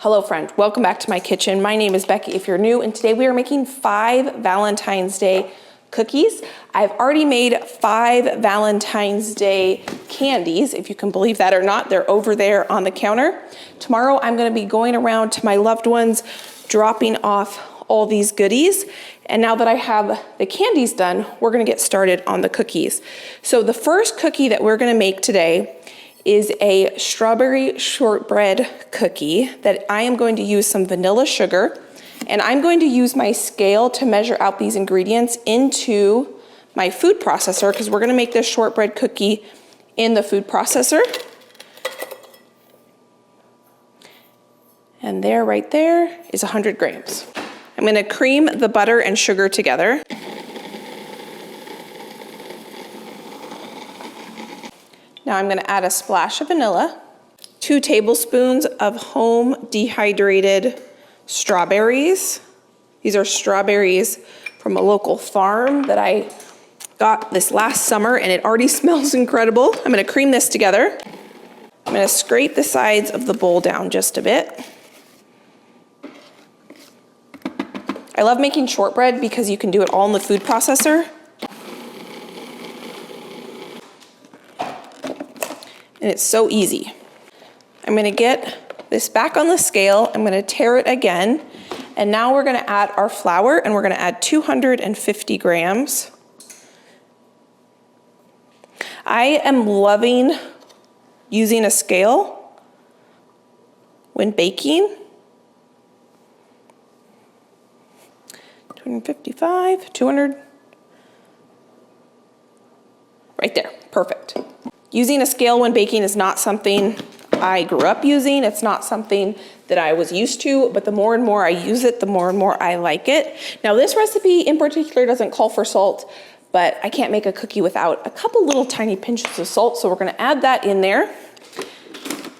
Hello friend, welcome back to my kitchen. My name is Becky if you're new, and today we are making 5 Valentine's Day cookies. I've already made 5 Valentine's Day candies, if you can believe that or not. They're over there on the counter. Tomorrow I'm gonna be going around to my loved ones, dropping off all these goodies. And now that I have the candies done, we're gonna get started on the cookies. So the first cookie that we're gonna make today is a strawberry shortbread cookie that I am going to use some vanilla sugar, and I'm going to use my scale to measure out these ingredients into my food processor, because we're gonna make this shortbread cookie in the food processor. And there, right there, is 100 grams. I'm gonna cream the butter and sugar together. Now I'm gonna add a splash of vanilla, 2 tablespoons of home dehydrated strawberries. These are strawberries from a local farm that I got this last summer, and it already smells incredible. I'm gonna cream this together. I'm gonna scrape the sides of the bowl down just a bit. I love making shortbread because you can do it all in the food processor. And it's so easy. I'm gonna get this back on the scale. I'm gonna tare it again. And now we're gonna add our flour, and we're gonna add 250 grams. I am loving using a scale when baking. 255, 200. Right there, perfect. Using a scale when baking is not something I grew up using. It's not something that I was used to, but the more and more I use it, the more and more I like it. Now this recipe in particular doesn't call for salt, but I can't make a cookie without a couple little tiny pinches of salt, so we're gonna add that in there.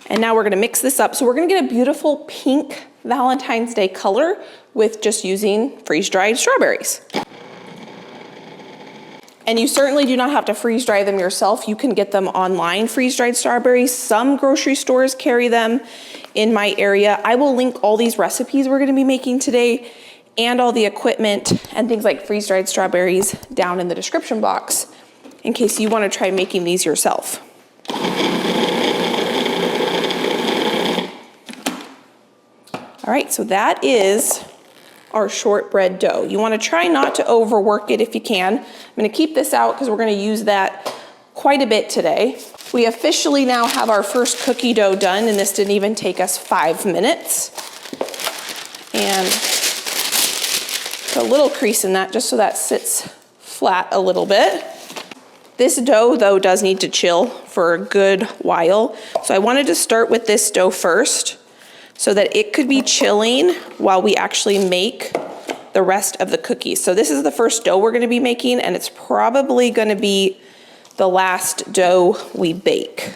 And now we're gonna mix this up. So we're gonna get a beautiful pink Valentine's Day color with just using freeze-dried strawberries. And you certainly do not have to freeze dry them yourself. You can get them online, freeze-dried strawberries. Some grocery stores carry them in my area. I will link all these recipes we're gonna be making today and all the equipment and things like freeze-dried strawberries down in the description box in case you wanna try making these yourself. All right, so that is our shortbread dough. You wanna try not to overwork it if you can. I'm gonna keep this out because we're gonna use that quite a bit today. We officially now have our first cookie dough done, and this didn't even take us 5 minutes. And put a little crease in that just so that sits flat a little bit. This dough though does need to chill for a good while. So I wanted to start with this dough first, so that it could be chilling while we actually make the rest of the cookies. So this is the first dough we're gonna be making, and it's probably gonna be the last dough we bake.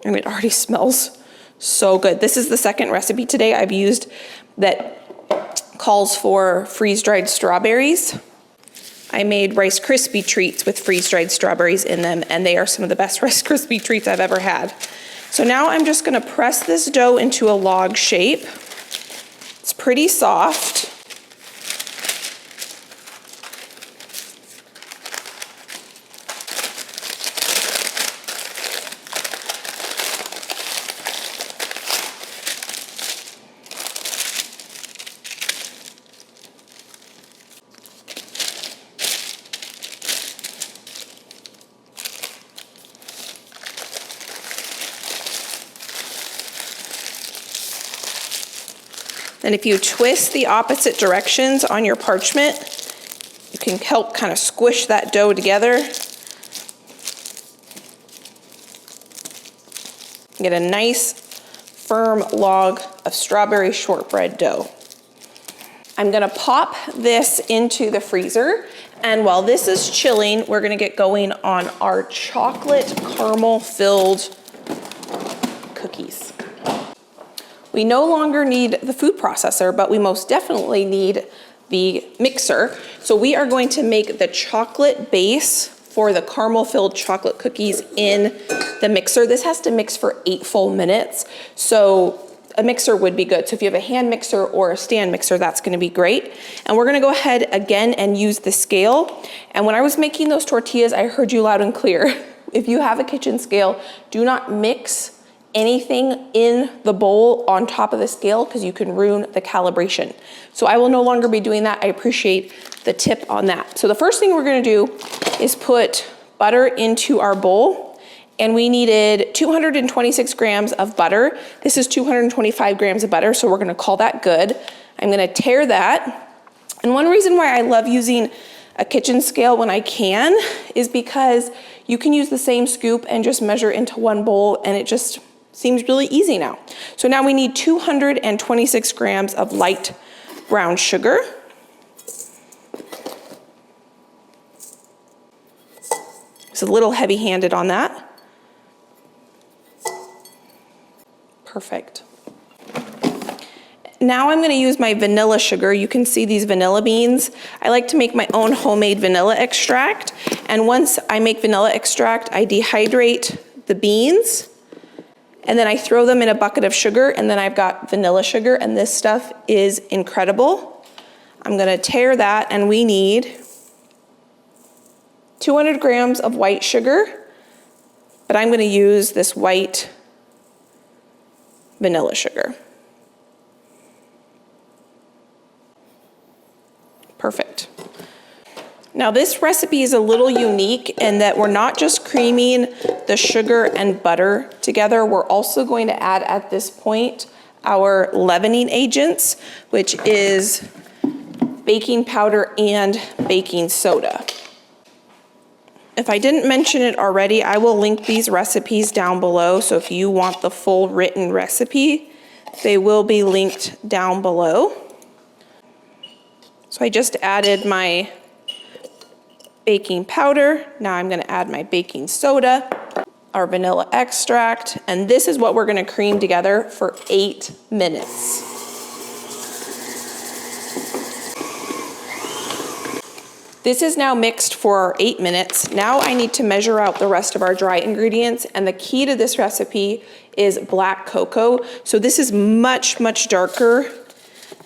And it already smells so good. This is the second recipe today I've used that calls for freeze-dried strawberries. I made Rice Krispie treats with freeze-dried strawberries in them, and they are some of the best Rice Krispie treats I've ever had. So now I'm just gonna press this dough into a log shape. It's pretty soft. And if you twist the opposite directions on your parchment, you can help kind of squish that dough together. Get a nice firm log of strawberry shortbread dough. I'm gonna pop this into the freezer, and while this is chilling, we're gonna get going on our chocolate caramel filled cookies. We no longer need the food processor, but we most definitely need the mixer. So we are going to make the chocolate base for the caramel filled chocolate cookies in the mixer. This has to mix for 8 full minutes. So a mixer would be good. So if you have a hand mixer or a stand mixer, that's gonna be great. And we're gonna go ahead again and use the scale. And when I was making those tortillas, I heard you loud and clear. If you have a kitchen scale, do not mix anything in the bowl on top of the scale because you can ruin the calibration. So I will no longer be doing that. I appreciate the tip on that. So the first thing we're gonna do is put butter into our bowl. And we needed 226 grams of butter. This is 225 grams of butter, so we're gonna call that good. I'm gonna tare that. And one reason why I love using a kitchen scale when I can is because you can use the same scoop and just measure into one bowl, and it just seems really easy now. So now we need 226 grams of light brown sugar. It's a little heavy-handed on that. Perfect. Now I'm going to use my vanilla sugar. You can see these vanilla beans. I like to make my own homemade vanilla extract. And once I make vanilla extract, I dehydrate the beans and then I throw them in a bucket of sugar, and then I've got vanilla sugar, and this stuff is incredible. I'm going to tare that, and we need 200 grams of white sugar, but I'm going to use this white vanilla sugar. Perfect. Now this recipe is a little unique in that we're not just creaming the sugar and butter together, we're also going to add at this point our leavening agents, which is baking powder and baking soda. If I didn't mention it already, I will link these recipes down below. So if you want the full written recipe, they will be linked down below. So I just added my baking powder. Now I'm going to add my baking soda, our vanilla extract, and this is what we're going to cream together for 8 minutes. This is now mixed for 8 minutes. Now I need to measure out the rest of our dry ingredients, and the key to this recipe is black cocoa. So this is much, much darker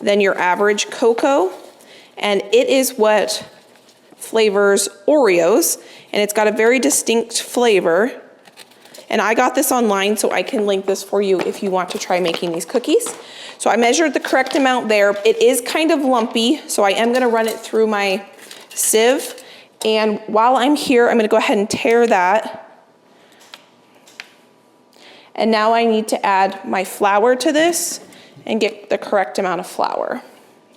than your average cocoa, and it is what flavors Oreos, and it's got a very distinct flavor. And I got this online, so I can link this for you if you want to try making these cookies. So I measured the correct amount there. It is kind of lumpy, so I am gonna run it through my sieve, and while I'm here, I'm going to go ahead and tare that. And now I need to add my flour to this and get the correct amount of flour.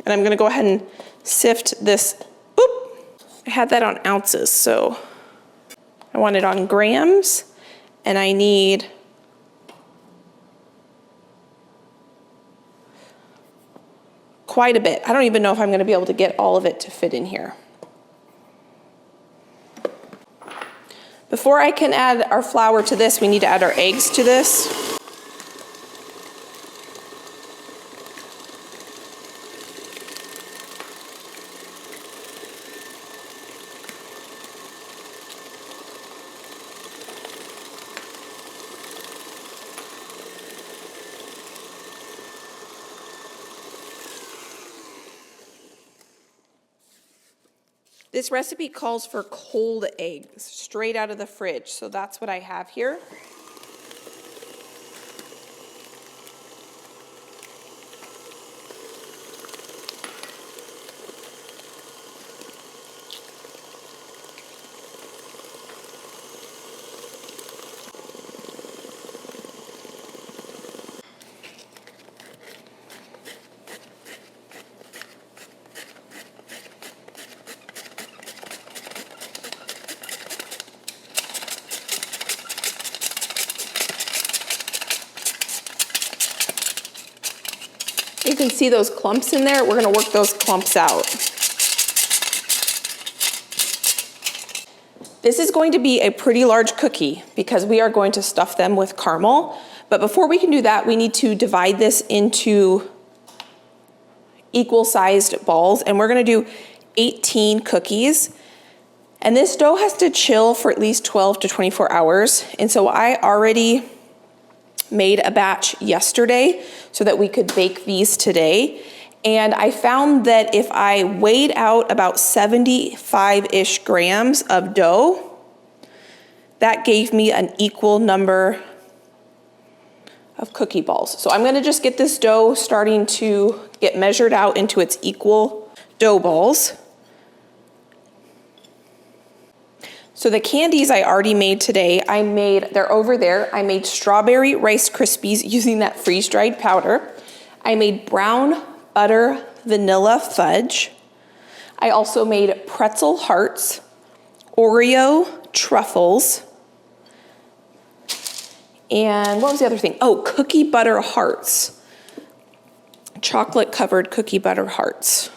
And I'm going to go ahead and sift this. Oop! I had that on ounces, so I want it on grams, and I need quite a bit. I don't even know if I'm going to be able to get all of it to fit in here. Before I can add our flour to this, we need to add our eggs to this. This recipe calls for cold eggs, straight out of the fridge, so that's what I have here. You can see those clumps in there. We're going to work those clumps out. This is going to be a pretty large cookie because we are going to stuff them with caramel. But before we can do that, we need to divide this into equal-sized balls, and we're going to do 18 cookies. And this dough has to chill for at least 12 to 24 hours. And so I already made a batch yesterday so that we could bake these today. And I found that if I weighed out about 75-ish grams of dough, that gave me an equal number of cookie balls. So I'm gonna just get this dough starting to get measured out into its equal dough balls. So the candies I already made today, they're over there. I made strawberry Rice Krispies using that freeze-dried powder. I made brown butter vanilla fudge. I also made pretzel hearts, Oreo truffles, and what was the other thing? Oh, cookie butter hearts. Chocolate covered cookie butter hearts.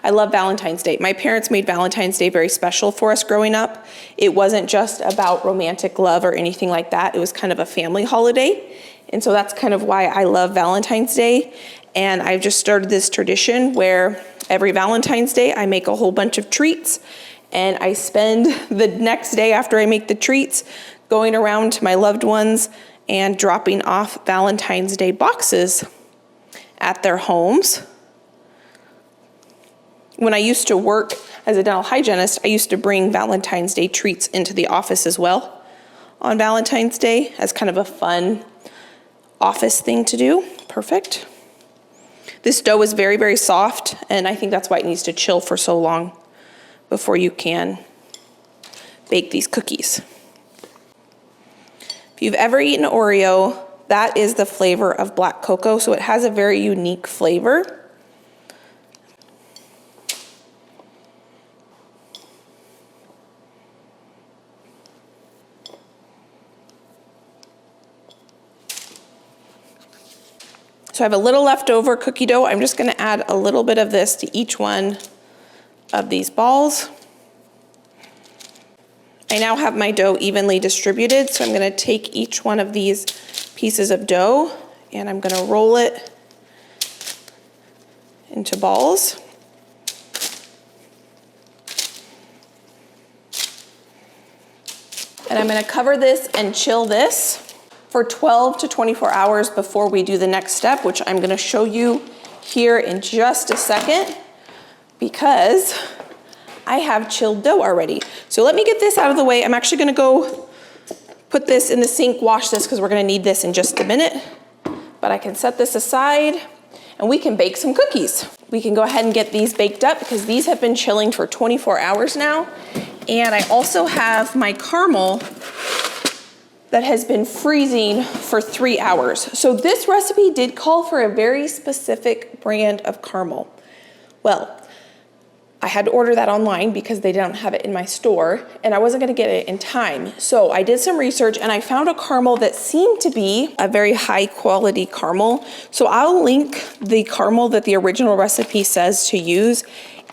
I love Valentine's Day. My parents made Valentine's Day very special for us growing up. It wasn't just about romantic love or anything like that. It was kind of a family holiday. And so that's kind of why I love Valentine's Day. And I've just started this tradition where every Valentine's Day I make a whole bunch of treats, and I spend the next day after I make the treats going around to my loved ones and dropping off Valentine's Day boxes at their homes. When I used to work as a dental hygienist, I used to bring Valentine's Day treats into the office as well on Valentine's Day as kind of a fun office thing to do. Perfect. This dough is very, very soft, and I think that's why it needs to chill for so long before you can bake these cookies. If you've ever eaten Oreo, that is the flavor of black cocoa, so it has a very unique flavor. So I have a little leftover cookie dough. I'm just gonna add a little bit of this to each one of these balls. I now have my dough evenly distributed, so I'm gonna take each one of these pieces of dough and I'm gonna roll it into balls. And I'm gonna cover this and chill this for 12 to 24 hours before we do the next step, which I'm gonna show you here in just a second because I have chilled dough already. So let me get this out of the way. I'm actually gonna go put this in the sink, wash this, because we're gonna need this in just a minute. But I can set this aside and we can bake some cookies. We can go ahead and get these baked up because these have been chilling for 24 hours now. And I also have my caramel that has been freezing for 3 hours. So this recipe did call for a very specific brand of caramel. Well, I had to order that online because they don't have it in my store and I wasn't gonna get it in time. So I did some research and I found a caramel that seemed to be a very high quality caramel. So I'll link the caramel that the original recipe says to use,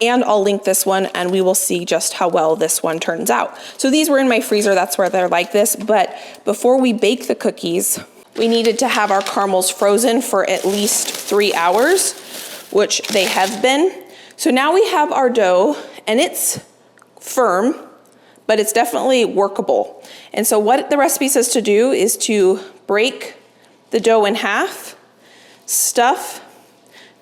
and I'll link this one and we will see just how well this one turns out. So these were in my freezer, that's where they're like this, but before we bake the cookies, we needed to have our caramels frozen for at least 3 hours, which they have been. So now we have our dough and it's firm, but it's definitely workable. And so what the recipe says to do is to break the dough in half, stuff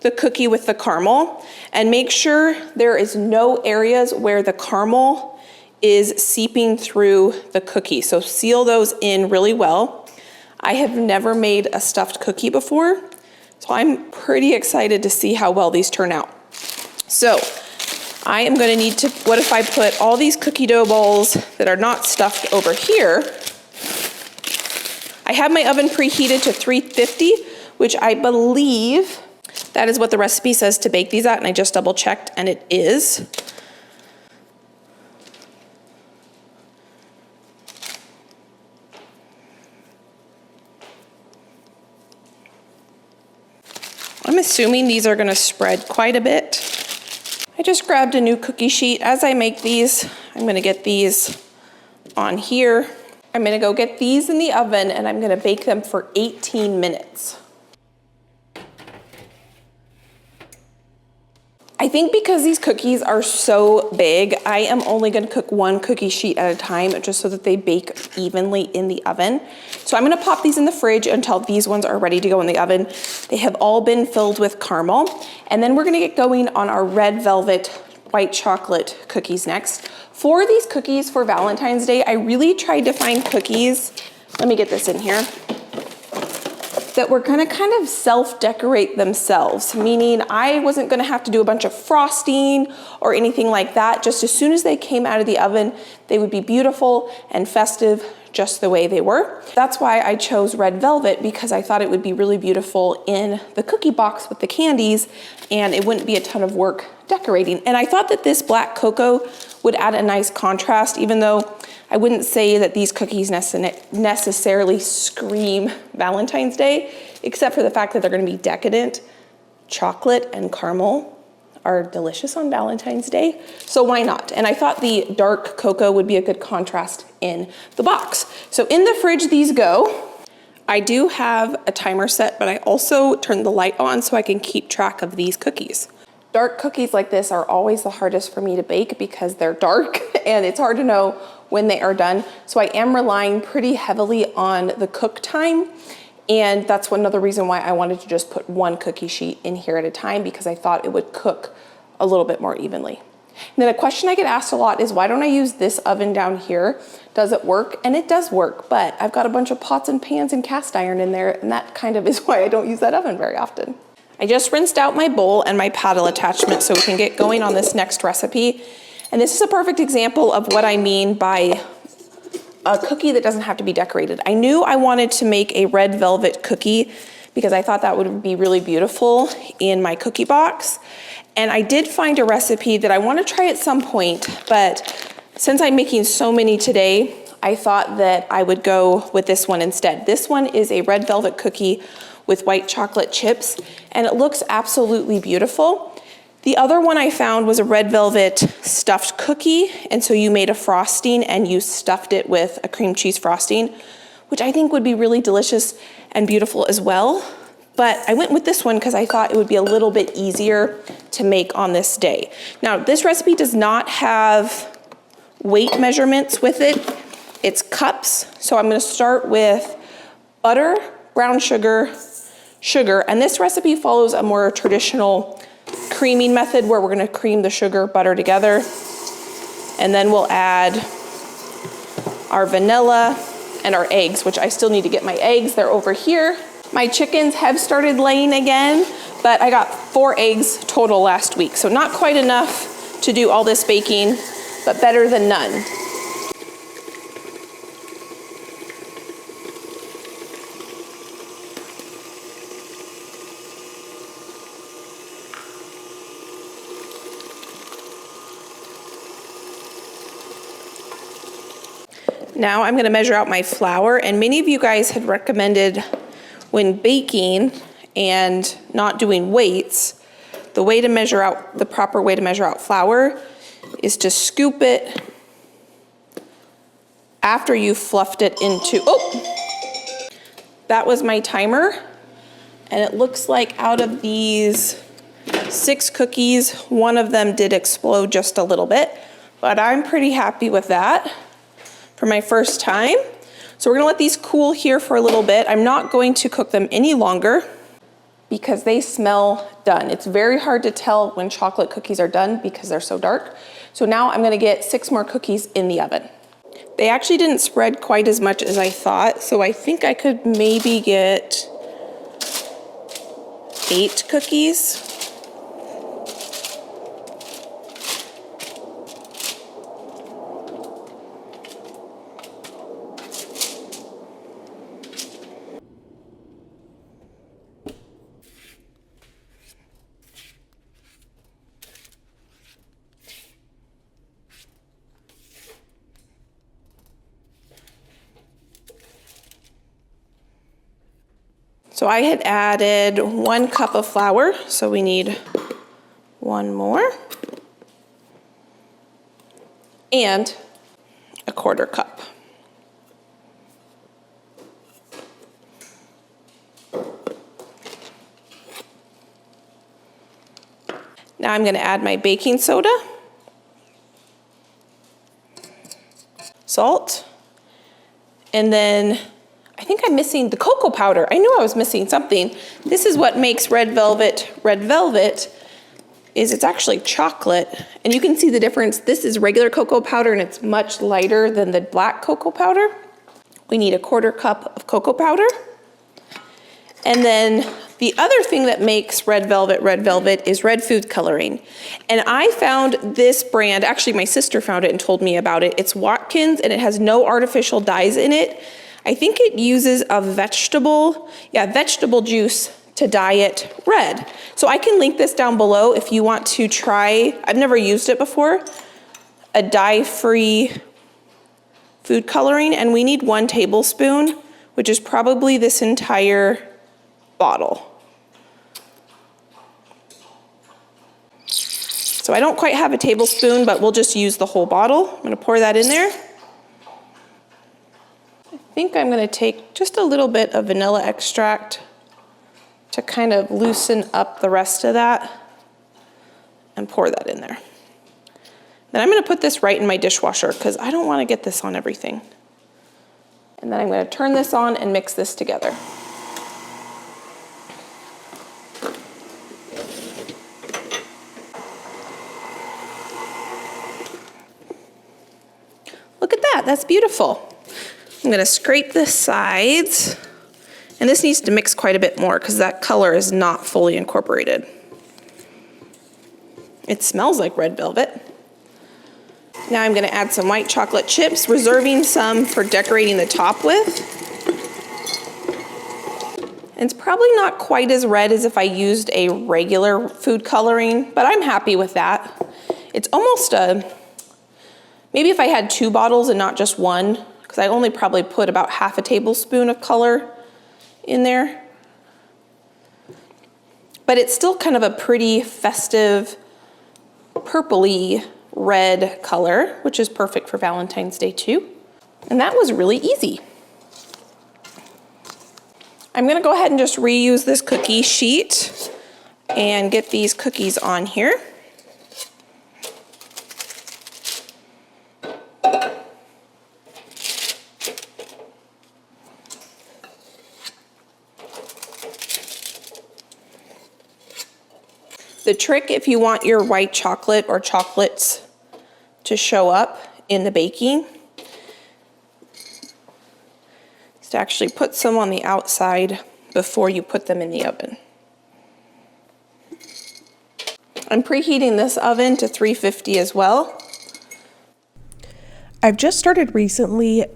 the cookie with the caramel, and make sure there is no areas where the caramel is seeping through the cookie. So seal those in really well. I have never made a stuffed cookie before, so I'm pretty excited to see how well these turn out. So I am gonna need to, what if I put all these cookie dough balls that are not stuffed over here? I have my oven preheated to 350, which I believe that is what the recipe says to bake these at, and I just double checked and it is. I'm assuming these are gonna spread quite a bit. I just grabbed a new cookie sheet. As I make these, I'm gonna get these on here. I'm gonna go get these in the oven and I'm gonna bake them for 18 minutes. I think because these cookies are so big, I am only gonna cook one cookie sheet at a time just so that they bake evenly in the oven. So I'm gonna pop these in the fridge until these ones are ready to go in the oven. They have all been filled with caramel. And then we're gonna get going on our red velvet white chocolate cookies next. For these cookies for Valentine's Day, I really tried to find cookies, let me get this in here, that were gonna kind of self-decorate themselves, meaning I wasn't gonna have to do a bunch of frosting or anything like that. Just as soon as they came out of the oven, they would be beautiful and festive just the way they were. That's why I chose red velvet, because I thought it would be really beautiful in the cookie box with the candies and it wouldn't be a ton of work decorating. And I thought that this black cocoa would add a nice contrast, even though I wouldn't say that these cookies necessarily scream Valentine's Day, except for the fact that they're gonna be decadent. Chocolate and caramel are delicious on Valentine's Day, so why not? And I thought the dark cocoa would be a good contrast in the box. So in the fridge these go. I do have a timer set, but I also turned the light on so I can keep track of these cookies. Dark cookies like this are always the hardest for me to bake because they're dark and it's hard to know when they are done. So I am relying pretty heavily on the cook time. And that's another reason why I wanted to just put one cookie sheet in here at a time, because I thought it would cook a little bit more evenly. And then a question I get asked a lot is, why don't I use this oven down here? Does it work? And it does work, but I've got a bunch of pots and pans and cast iron in there, and that kind of is why I don't use that oven very often. I just rinsed out my bowl and my paddle attachment so we can get going on this next recipe. And this is a perfect example of what I mean by a cookie that doesn't have to be decorated. I knew I wanted to make a red velvet cookie because I thought that would be really beautiful in my cookie box. And I did find a recipe that I want to try at some point, but since I'm making so many today, I thought that I would go with this one instead. This one is a red velvet cookie with white chocolate chips, and it looks absolutely beautiful. The other one I found was a red velvet stuffed cookie, and so you made a frosting and you stuffed it with a cream cheese frosting, which I think would be really delicious and beautiful as well. But I went with this one because I thought it would be a little bit easier to make on this day. Now, this recipe does not have weight measurements with it. It's cups, so I'm gonna start with butter, brown sugar, and this recipe follows a more traditional creaming method where we're gonna cream the sugar, butter together, and then we'll add our vanilla and our eggs, which I still need to get my eggs. They're over here. My chickens have started laying again, but I got 4 eggs total last week, so not quite enough to do all this baking, but better than none. Now I'm gonna measure out my flour, and many of you guys had recommended when baking and not doing weights, the proper way to measure out flour is to scoop it after you fluffed it into, that was my timer. And it looks like out of these 6 cookies, one of them did explode just a little bit, but I'm pretty happy with that for my first time. So we're gonna let these cool here for a little bit. I'm not going to cook them any longer because they smell done. It's very hard to tell when chocolate cookies are done because they're so dark. So now I'm gonna get 6 more cookies in the oven. They actually didn't spread quite as much as I thought, so I think I could maybe get 8 cookies. So I had added 1 cup of flour, so we need 1 more, and a 1/4 cup. Now I'm going to add my baking soda, salt, and then I think I'm missing the cocoa powder. I knew I was missing something. This is what makes red velvet is it's actually chocolate, and you can see the difference. This is regular cocoa powder and it's much lighter than the black cocoa powder. We need a 1/4 cup of cocoa powder. And then the other thing that makes red velvet is red food coloring. And I found this brand, actually my sister found it and told me about it. It's Watkins and it has no artificial dyes in it. I think it uses a vegetable juice to dye it red. So I can link this down below if you want to try, I've never used it before, a dye-free food coloring, and we need 1 tablespoon, which is probably this entire bottle. So I don't quite have a tablespoon, but we'll just use the whole bottle. I'm gonna pour that in there. I think I'm gonna take just a little bit of vanilla extract to kind of loosen up the rest of that and pour that in there. Then I'm gonna put this right in my dishwasher because I don't wanna get this on everything. And then I'm gonna turn this on and mix this together. Look at that, that's beautiful. I'm gonna scrape the sides. And this needs to mix quite a bit more because that color is not fully incorporated. It smells like red velvet. Now I'm going to add some white chocolate chips, reserving some for decorating the top with. And it's probably not quite as red as if I used a regular food coloring, but I'm happy with that. It's almost maybe if I had 2 bottles and not just 1, because I only probably put about half a tablespoon of color in there. But it's still kind of a pretty festive, purpley red color, which is perfect for Valentine's Day too. And that was really easy. I'm gonna go ahead and just reuse this cookie sheet and get these cookies on here. The trick, if you want your white chocolate or chocolates to show up in the baking, is to actually put some on the outside before you put them in the oven. I'm preheating this oven to 350 as well. I've just started recently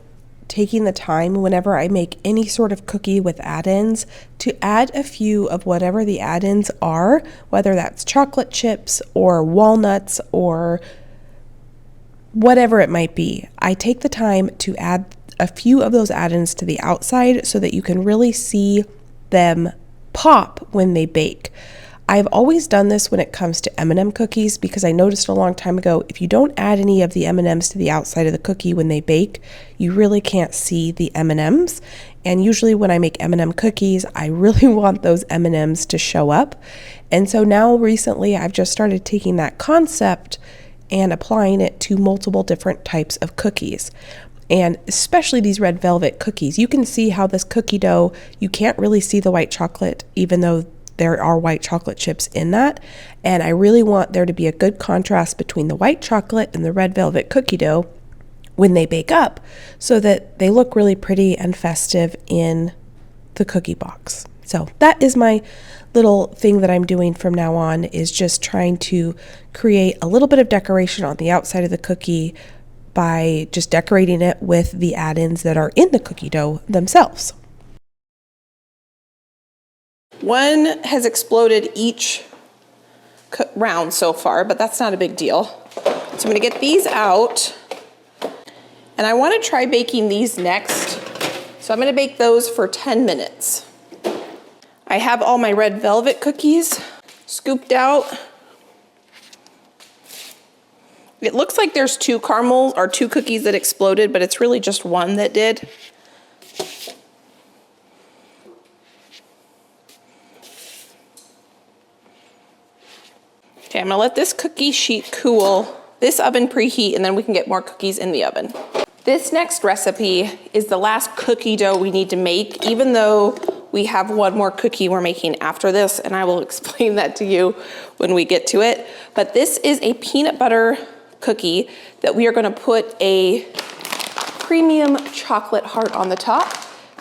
taking the time whenever I make any sort of cookie with add-ins to add a few of whatever the add-ins are, whether that's chocolate chips or walnuts or whatever it might be. I take the time to add a few of those add-ins to the outside so that you can really see them pop when they bake. I've always done this when it comes to M&M cookies because I noticed a long time ago, if you don't add any of the M&Ms to the outside of the cookie when they bake, you really can't see the M&Ms. And usually when I make M&M cookies, I really want those M&Ms to show up. And so now recently I've just started taking that concept and applying it to multiple different types of cookies. And especially these red velvet cookies. You can see how this cookie dough, you can't really see the white chocolate even though there are white chocolate chips in that, and I really want there to be a good contrast between the white chocolate and the red velvet cookie dough when they bake up so that they look really pretty and festive in the cookie box. So that is my little thing that I'm doing from now on, is just trying to create a little bit of decoration on the outside of the cookie by just decorating it with the add-ins that are in the cookie dough themselves. One has exploded each round so far, but that's not a big deal. So I'm gonna get these out, and I wanna try baking these next. So I'm gonna bake those for 10 minutes. I have all my red velvet cookies scooped out. It looks like there's 2 caramels or 2 cookies that exploded, but it's really just one that did. Okay, I'm gonna let this cookie sheet cool, this oven preheat, and then we can get more cookies in the oven. This next recipe is the last cookie dough we need to make, even though we have one more cookie we're making after this, and I will explain that to you when we get to it. But this is a peanut butter cookie that we are gonna put a premium chocolate heart on the top.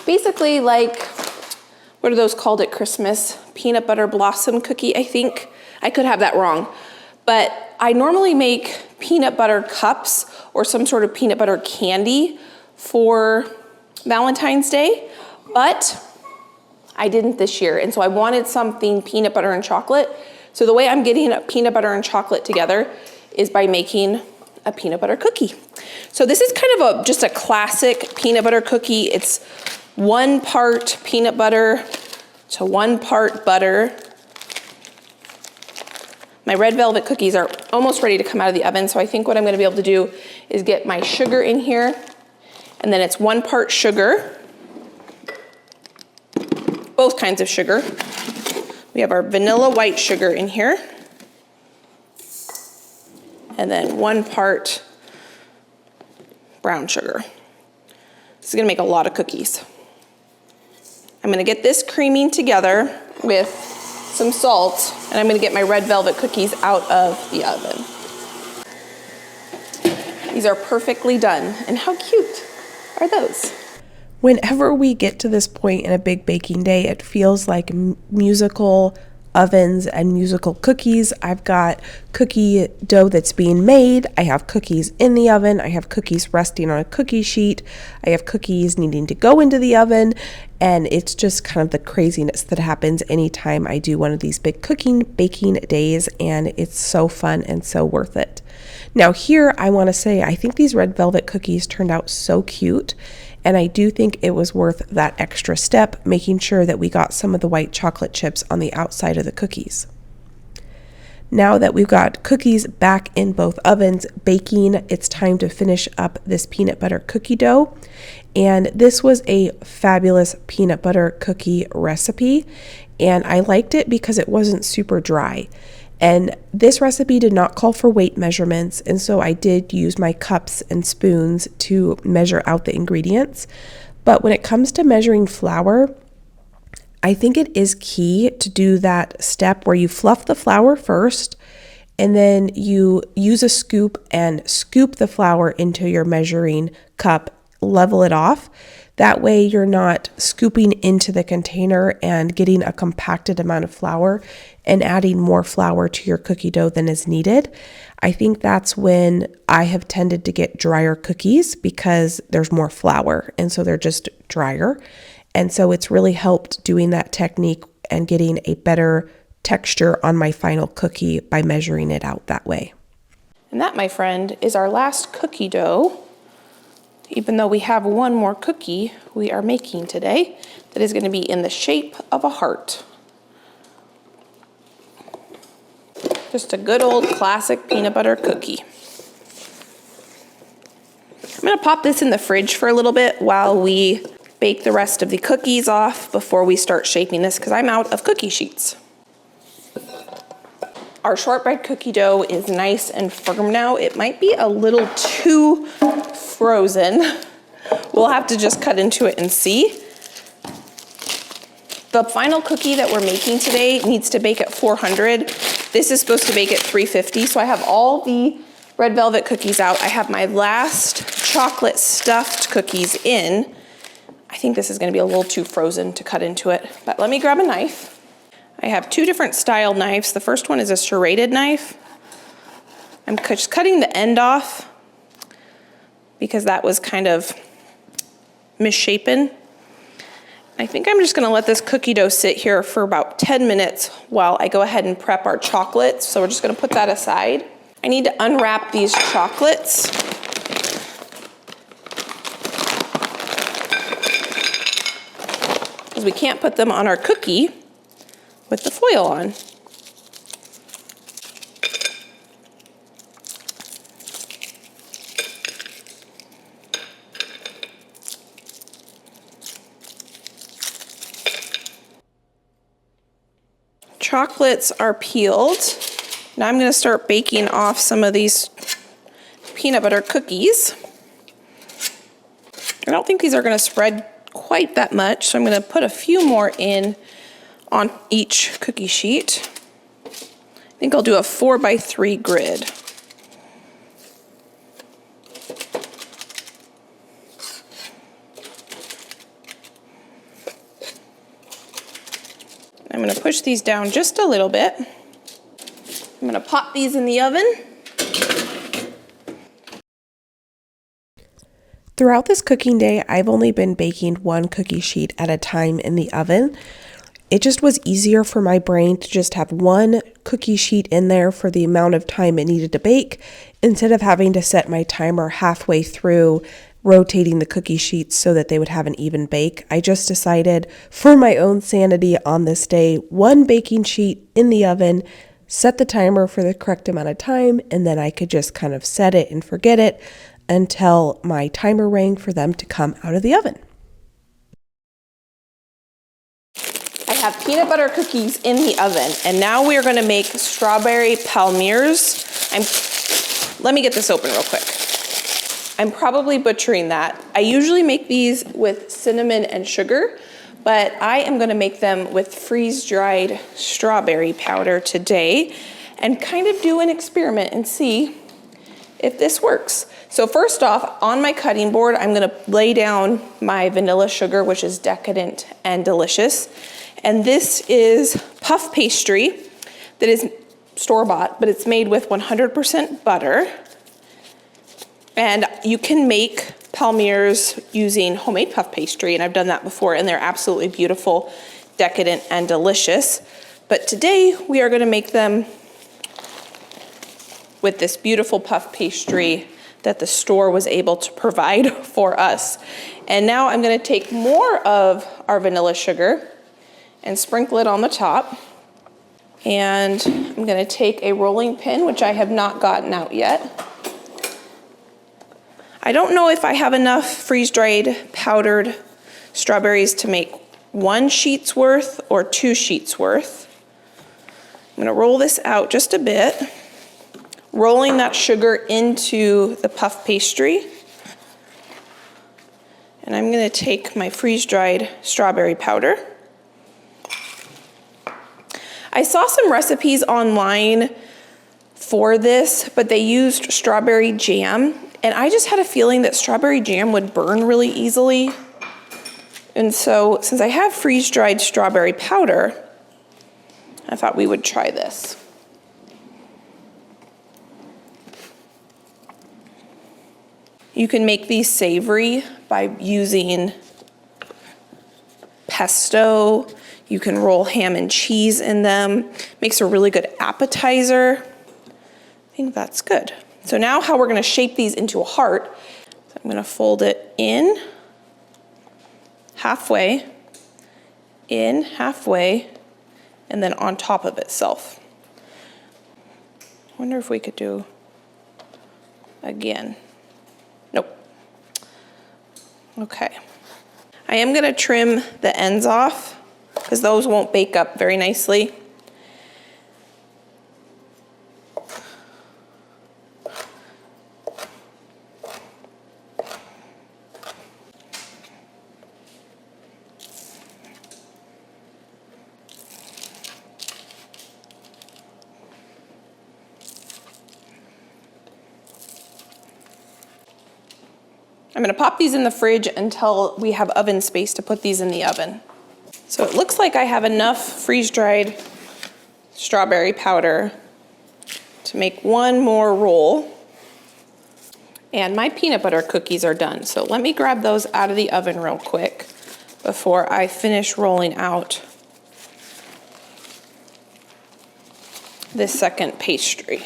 Basically like, what are those called at Christmas? Peanut butter blossom cookie, I think. I could have that wrong. But I normally make peanut butter cups or some sort of peanut butter candy for Valentine's Day, but I didn't this year. And so I wanted something peanut butter and chocolate. So the way I'm getting a peanut butter and chocolate together is by making a peanut butter cookie. So this is kind of just a classic peanut butter cookie. It's 1 part peanut butter to 1 part butter. My red velvet cookies are almost ready to come out of the oven, so I think what I'm gonna be able to do is get my sugar in here, and then it's 1 part sugar, both kinds of sugar. We have our vanilla white sugar in here, and then 1 part brown sugar. This is gonna make a lot of cookies. I'm gonna get this creaming together with some salt, and I'm gonna get my red velvet cookies out of the oven. These are perfectly done, and how cute are those? Whenever we get to this point in a big baking day, it feels like musical ovens and musical cookies. I've got cookie dough that's being made. I have cookies in the oven. I have cookies resting on a cookie sheet. I have cookies needing to go into the oven. And it's just kind of the craziness that happens anytime I do one of these big baking days. And it's so fun and so worth it. Now here, I want to say, I think these red velvet cookies turned out so cute. And I do think it was worth that extra step, making sure that we got some of the white chocolate chips on the outside of the cookies. Now that we've got cookies back in both ovens baking, it's time to finish up this peanut butter cookie dough. And this was a fabulous peanut butter cookie recipe. And I liked it because it wasn't super dry. And this recipe did not call for weight measurements, and so I did use my cups and spoons to measure out the ingredients. But when it comes to measuring flour, I think it is key to do that step where you fluff the flour first, and then you use a scoop and scoop the flour into your measuring cup, level it off. That way you're not scooping into the container and getting a compacted amount of flour and adding more flour to your cookie dough than is needed. I think that's when I have tended to get drier cookies because there's more flour and so they're just drier. And so it's really helped doing that technique and getting a better texture on my final cookie by measuring it out that way. And that, my friend, is our last cookie dough. Even though we have one more cookie we are making today that is going to be in the shape of a heart. Just a good old classic peanut butter cookie. I'm going to pop this in the fridge for a little bit while we bake the rest of the cookies off before we start shaping this because I'm out of cookie sheets. Our shortbread cookie dough is nice and firm now. It might be a little too frozen. We'll have to just cut into it and see. The final cookie that we're making today needs to bake at 400. This is supposed to bake at 350. So I have all the red velvet cookies out. I have my last chocolate stuffed cookies in. I think this is going to be a little too frozen to cut into it, but let me grab a knife. I have 2 different style knives. The first one is a serrated knife. I'm just cutting the end off because that was kind of misshapen. I think I'm just gonna let this cookie dough sit here for about 10 minutes while I go ahead and prep our chocolates. So we're just gonna put that aside. I need to unwrap these chocolates. Because we can't put them on our cookie with the foil on. Chocolates are peeled. Now I'm gonna start baking off some of these peanut butter cookies. I don't think these are gonna spread quite that much, so I'm gonna put a few more in on each cookie sheet. I think I'll do a 4x3 grid. I'm gonna push these down just a little bit. I'm gonna pop these in the oven. Throughout this cooking day, I've only been baking one cookie sheet at a time in the oven. It just was easier for my brain to just have one cookie sheet in there for the amount of time it needed to bake, instead of having to set my timer halfway through rotating the cookie sheets so that they would have an even bake. I just decided, for my own sanity on this day, one baking sheet in the oven, set the timer for the correct amount of time, and then I could just kind of set it and forget it until my timer rang for them to come out of the oven. I have peanut butter cookies in the oven, and now we are gonna make strawberry palmiers. Let me get this open real quick. I'm probably butchering that. I usually make these with cinnamon and sugar, but I am gonna make them with freeze-dried strawberry powder today and kind of do an experiment and see if this works. So first off, on my cutting board, I'm gonna lay down my vanilla sugar, which is decadent and delicious. And this is puff pastry that is store-bought, but it's made with 100% butter. And you can make palmiers using homemade puff pastry, and I've done that before, and they're absolutely beautiful, decadent, and delicious. But today, we are gonna make them with this beautiful puff pastry that the store was able to provide for us. And now I'm gonna take more of our vanilla sugar and sprinkle it on the top. And I'm gonna take a rolling pin, which I have not gotten out yet. I don't know if I have enough freeze-dried powdered strawberries to make 1 sheet's worth or 2 sheets worth. I'm gonna roll this out just a bit, rolling that sugar into the puff pastry. And I'm gonna take my freeze-dried strawberry powder. I saw some recipes online for this, but they used strawberry jam, and I just had a feeling that strawberry jam would burn really easily. And so, since I have freeze-dried strawberry powder, I thought we would try this. You can make these savory by using pesto. You can roll ham and cheese in them. Makes a really good appetizer. I think that's good. So now how we're gonna shape these into a heart. So I'm gonna fold it in halfway, and then on top of itself. I wonder if we could do again. Nope. Okay. I am gonna trim the ends off because those won't bake up very nicely. I'm gonna pop these in the fridge until we have oven space to put these in the oven. So it looks like I have enough freeze-dried strawberry powder to make one more roll. And my peanut butter cookies are done. So let me grab those out of the oven real quick before I finish rolling out this second pastry.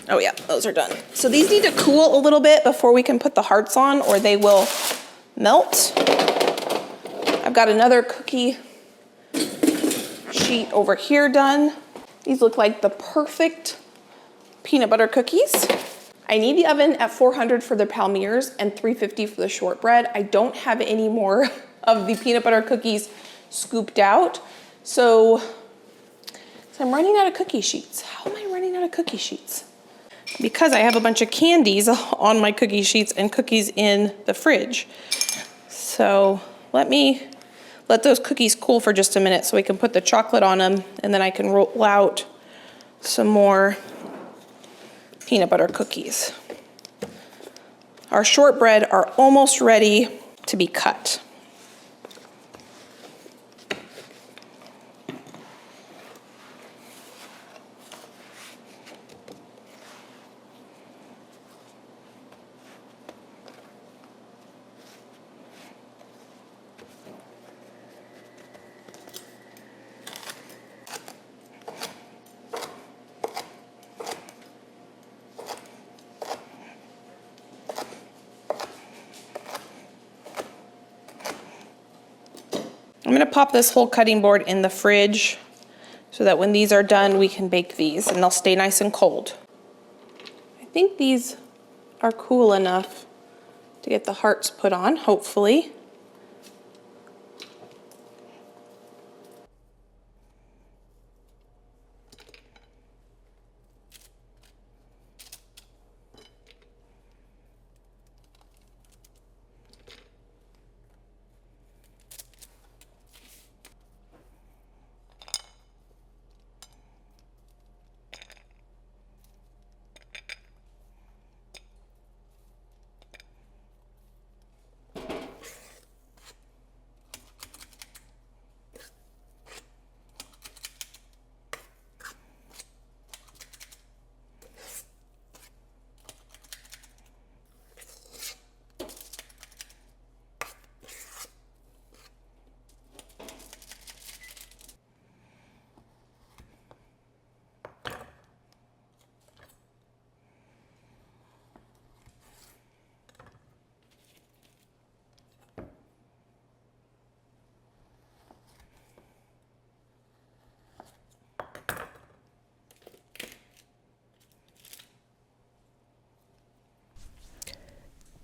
Oh yeah, those are done. So these need to cool a little bit before we can put the hearts on, or they will melt. I've got another cookie sheet over here done. These look like the perfect peanut butter cookies. I need the oven at 400 for the palmiers and 350 for the shortbread. I don't have any more of the peanut butter cookies scooped out. So I'm running out of cookie sheets. How am I running out of cookie sheets? Because I have a bunch of candies on my cookie sheets and cookies in the fridge. So let me let those cookies cool for just a minute so we can put the chocolate on them, and then I can roll out some more peanut butter cookies. Our shortbread are almost ready to be cut. I'm gonna pop this whole cutting board in the fridge so that when these are done, we can bake these and they'll stay nice and cold. I think these are cool enough to get the hearts put on, hopefully.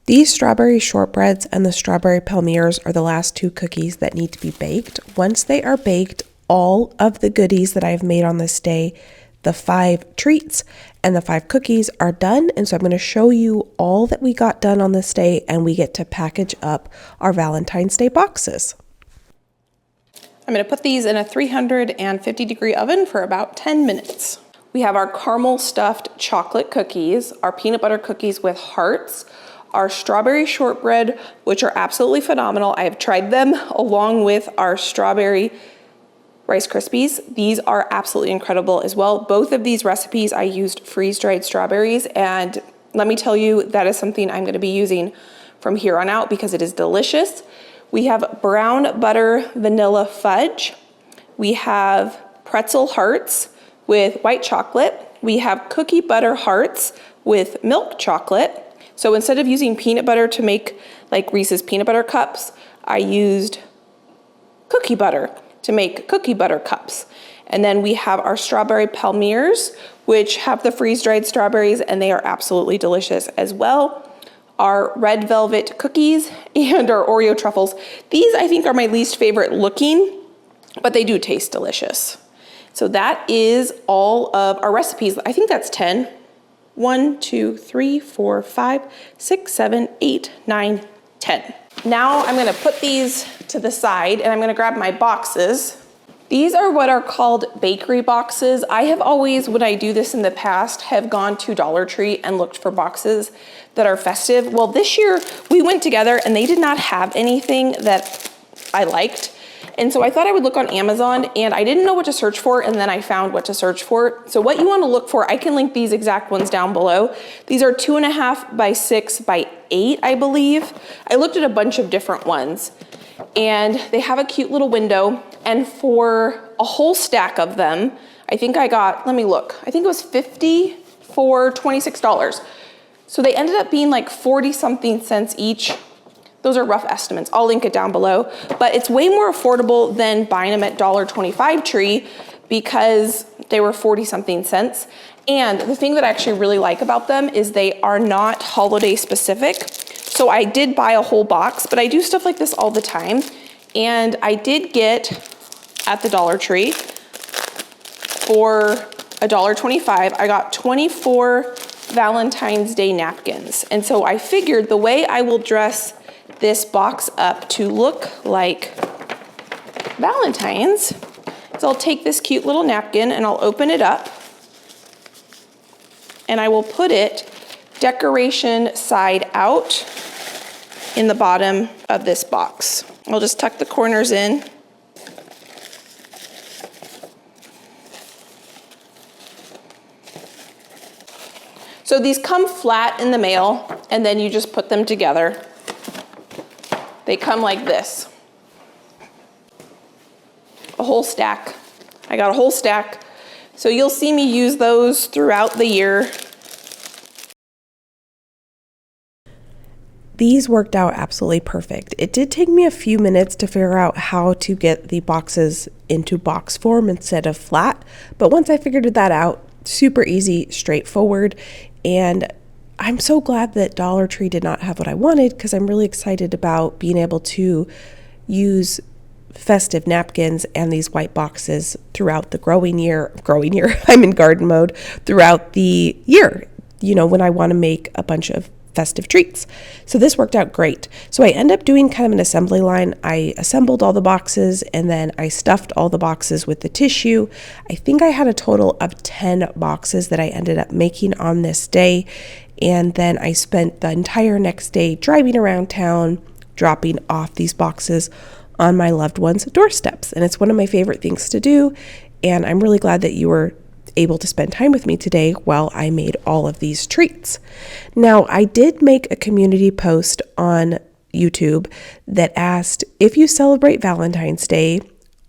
These strawberry shortbreads and the strawberry palmiers are the last two cookies that need to be baked. Once they are baked, all of the goodies that I've made on this day, the 5 treats and the 5 cookies, are done. And so I'm going to show you all that we got done on this day, and we get to package up our Valentine's Day boxes. I'm gonna put these in a 350-degree oven for about 10 minutes. We have our caramel stuffed chocolate cookies, our peanut butter cookies with hearts, our strawberry shortbread, which are absolutely phenomenal. I have tried them along with our strawberry Rice Krispies. These are absolutely incredible as well. Both of these recipes I used freeze-dried strawberries, and let me tell you, that is something I'm gonna be using from here on out because it is delicious. We have brown butter vanilla fudge. We have pretzel hearts with white chocolate. We have cookie butter hearts with milk chocolate. So instead of using peanut butter to make like Reese's peanut butter cups, I used cookie butter to make cookie butter cups. And then we have our strawberry palmiers, which have the freeze-dried strawberries, and they are absolutely delicious as well. Our red velvet cookies and our Oreo truffles. These I think are my least favorite looking, but they do taste delicious. So that is all of our recipes. I think that's 10. 1, 2, 3, 4, 5, 6, 7, 8, 9, 10. Now I'm gonna put these to the side and I'm gonna grab my boxes. These are what are called bakery boxes. I have always, when I do this in the past, have gone to Dollar Tree and looked for boxes that are festive. Well, this year we went together and they did not have anything that I liked. And so I thought I would look on Amazon, and I didn't know what to search for, and then I found what to search for. So what you want to look for, I can link these exact ones down below. These are 2.5 by 6 by 8, I believe. I looked at a bunch of different ones, and they have a cute little window. And for a whole stack of them, I think I got, let me look, I think it was 50 for $26. So they ended up being like 40-something cents each. Those are rough estimates. I'll link it down below, but it's way more affordable than buying them at $1.25 Tree because they were 40-something cents. And the thing that I actually really like about them is they are not holiday specific. So I did buy a whole box, but I do stuff like this all the time. And I did get at the Dollar Tree for $1.25, I got 24 Valentine's Day napkins. And so I figured the way I will dress this box up to look like Valentine's is I'll take this cute little napkin and I'll open it up and I will put it decoration side out in the bottom of this box. I'll just tuck the corners in. So these come flat in the mail and then you just put them together. They come like this. A whole stack. I got a whole stack. So you'll see me use those throughout the year. These worked out absolutely perfect. It did take me a few minutes to figure out how to get the boxes into box form instead of flat, but once I figured that out, super easy, straightforward, and I'm so glad that Dollar Tree did not have what I wanted because I'm really excited about being able to use festive napkins and these white boxes throughout the growing year, I'm in garden mode, throughout the year, you know, when I want to make a bunch of festive treats. So this worked out great. So I end up doing kind of an assembly line. I assembled all the boxes and then I stuffed all the boxes with the tissue. I think I had a total of 10 boxes that I ended up making on this day. And then I spent the entire next day driving around town, dropping off these boxes on my loved ones' doorsteps. And it's one of my favorite things to do. And I'm really glad that you were able to spend time with me today while I made all of these treats. Now, I did make a community post on YouTube that asked, if you celebrate Valentine's Day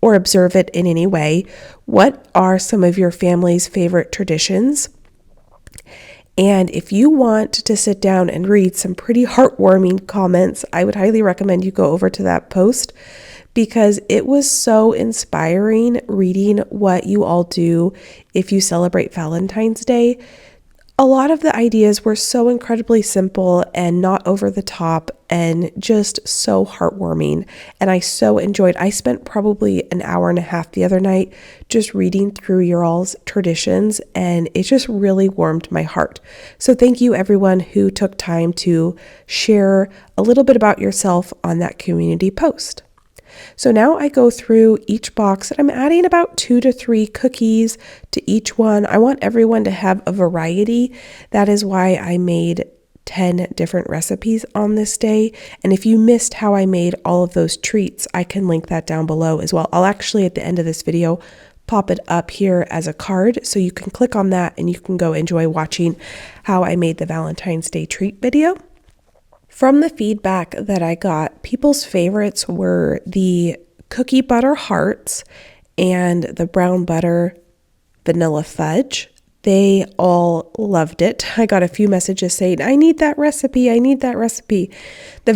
or observe it in any way, what are some of your family's favorite traditions? And if you want to sit down and read some pretty heartwarming comments, I would highly recommend you go over to that post because it was so inspiring reading what you all do if you celebrate Valentine's Day. A lot of the ideas were so incredibly simple and not over the top and just so heartwarming. And I so enjoyed. I spent probably an hour and a half the other night just reading through your all's traditions, and it just really warmed my heart. So thank you everyone who took time to share a little bit about yourself on that community post. So now I go through each box and I'm adding about 2 to 3 cookies to each one. I want everyone to have a variety. That is why I made 10 different recipes on this day. And if you missed how I made all of those treats, I can link that down below as well. I'll actually at the end of this video pop it up here as a card so you can click on that and you can go enjoy watching how I made the Valentine's Day treat video. From the feedback that I got, people's favorites were the cookie butter hearts and the brown butter vanilla fudge. They all loved it. I got a few messages saying, I need that recipe. I need that recipe. The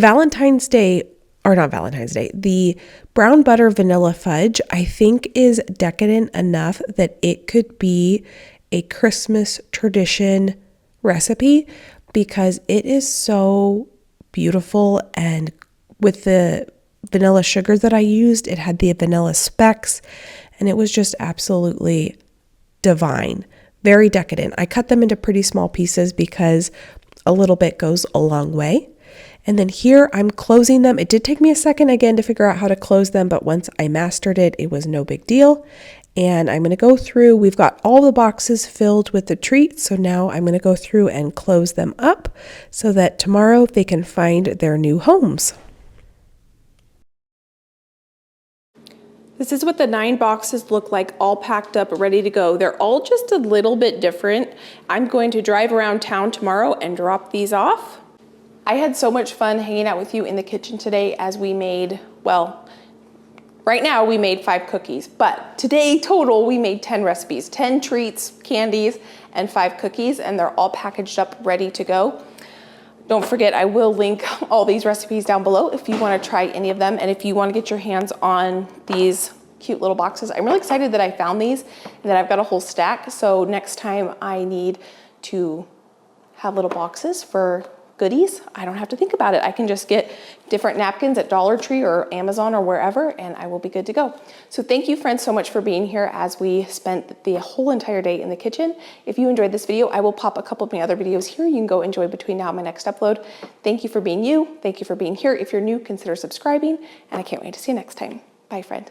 the brown butter vanilla fudge, I think is decadent enough that it could be a Christmas tradition recipe because it is so beautiful, and with the vanilla sugar that I used, it had the vanilla specks and it was just absolutely divine, very decadent. I cut them into pretty small pieces because a little bit goes a long way. And then here I'm closing them. It did take me a second again to figure out how to close them, but once I mastered it, it was no big deal. And I'm going to go through, we've got all the boxes filled with the treats, so now I'm going to go through and close them up so that tomorrow they can find their new homes. This is what the 9 boxes look like, all packed up, ready to go. They're all just a little bit different. I'm going to drive around town tomorrow and drop these off. I had so much fun hanging out with you in the kitchen today as we made, well, right now we made 5 cookies, but today total we made 10 recipes, 10 treats, candies, and 5 cookies, and they're all packaged up, ready to go. Don't forget, I will link all these recipes down below if you want to try any of them, and if you want to get your hands on these cute little boxes. I'm really excited that I found these and that I've got a whole stack, so next time I need to have little boxes for goodies, I don't have to think about it. I can just get different napkins at Dollar Tree or Amazon or wherever, and I will be good to go. So thank you, friends, so much for being here as we spent the whole entire day in the kitchen. If you enjoyed this video, I will pop a couple of my other videos here. You can go enjoy between now and my next upload. Thank you for being you. Thank you for being here. If you're new, consider subscribing, and I can't wait to see you next time. Bye, friend.